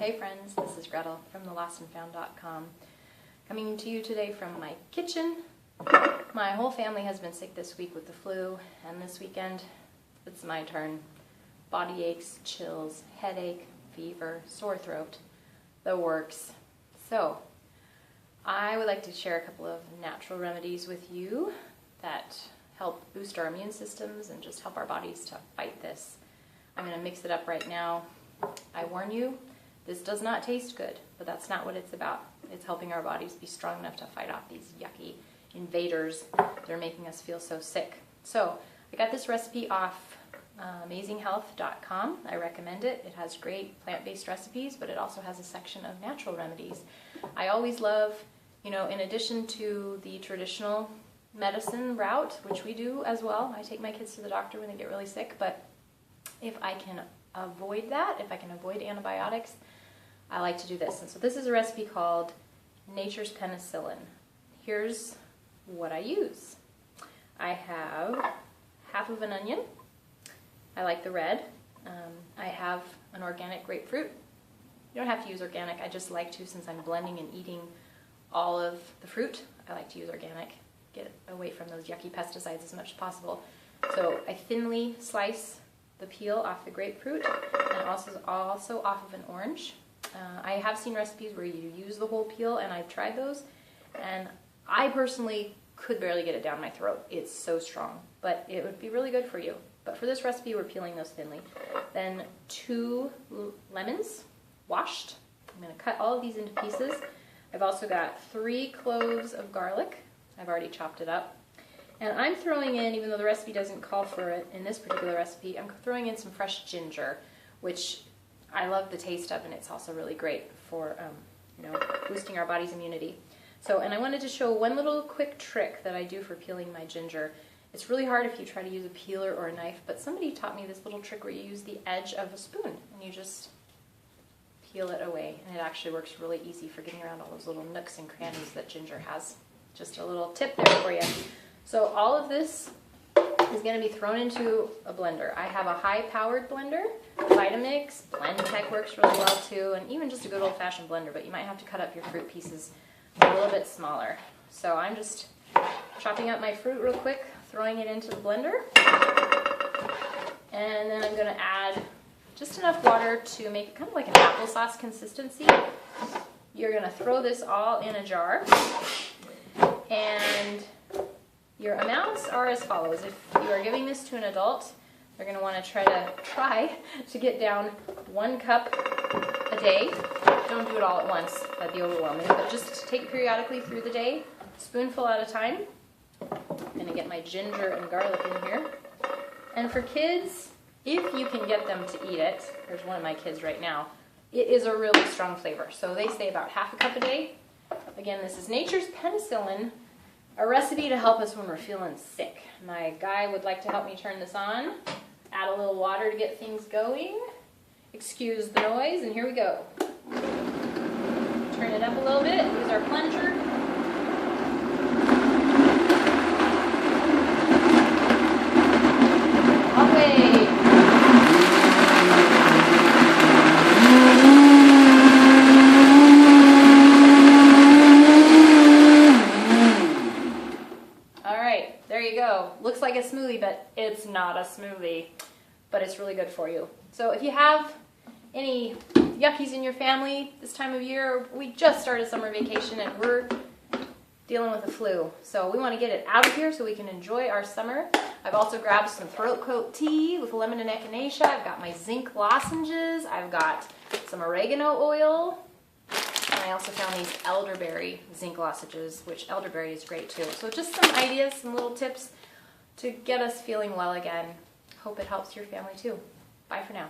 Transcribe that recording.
Hey friends, this is Gretel from thelostandfound.com, coming to you today from my kitchen. My whole family has been sick this week with the flu, and this weekend it's my turn. Body aches, chills, headache, fever, sore throat, the works. So I would like to share a couple of natural remedies with you that help boost our immune systems and just help our bodies to fight this. I'm going to mix it up right now. I warn you, this does not taste good, but that's not what it's about. It's helping our bodies be strong enough to fight off these yucky invaders that are making us feel so sick. So I got this recipe off amazinghealth.com. I recommend it. It has great plant-based recipes, but it also has a section of natural remedies. I always love, in addition to the traditional medicine route, which we do as well. I take my kids to the doctor when they get really sick, but if I can avoid that, if I can avoid antibiotics, I like to do this. And so this is a recipe called Nature's Penicillin. Here's what I use. I have half of an onion. I like the red. I have an organic grapefruit. You don't have to use organic. I just like to, since I'm blending and eating all of the fruit, I like to use organic. Get away from those yucky pesticides as much as possible. So I thinly slice the peel off the grapefruit and also off of an orange. I have seen recipes where you use the whole peel, and I've tried those, and I personally could barely get it down my throat. It's so strong, but it would be really good for you. But for this recipe, we're peeling those thinly. Then 2 lemons, washed. I'm going to cut all of these into pieces. I've also got 3 cloves of garlic. I've already chopped it up. And I'm throwing in, even though the recipe doesn't call for it in this particular recipe, I'm throwing in some fresh ginger, which I love the taste of, and it's also really great for boosting our body's immunity. So, and I wanted to show one little quick trick that I do for peeling my ginger. It's really hard if you try to use a peeler or a knife, but somebody taught me this little trick where you use the edge of a spoon and you just peel it away, and it actually works really easy for getting around all those little nooks and crannies that ginger has. Just a little tip there for you. So all of this is going to be thrown into a blender. I have a high-powered blender. Vitamix, Blendtec works really well too, and even just a good old-fashioned blender, but you might have to cut up your fruit pieces a little bit smaller. So I'm just chopping up my fruit real quick, throwing it into the blender, and then I'm going to add just enough water to make it kind of like an applesauce consistency. You're going to throw this all in a jar, and your amounts are as follows. If you are giving this to an adult, they're going to want to try to get down 1 cup a day. Don't do it all at once. That'd be overwhelming. But just take it periodically through the day, spoonful at a time. I'm going to get my ginger and garlic in here. And for kids, if you can get them to eat it, there's one of my kids right now, it is a really strong flavor. So they say about half a cup a day. Again, this is Nature's Penicillin, a recipe to help us when we're feeling sick. My guy would like to help me turn this on. Add a little water to get things going. Excuse the noise, and here we go. Turn it up a little bit. Use our plunger. Away. Looks like a smoothie, but it's not a smoothie, but it's really good for you. So if you have any yuckies in your family this time of year, we just started summer vacation and we're dealing with the flu. So we want to get it out of here so we can enjoy our summer. I've also grabbed some throat coat tea with lemon and echinacea. I've got my zinc lozenges. I've got some oregano oil. And I also found these elderberry zinc lozenges, which elderberry is great too. So just some ideas, some little tips to get us feeling well again. Hope it helps your family too. Bye for now.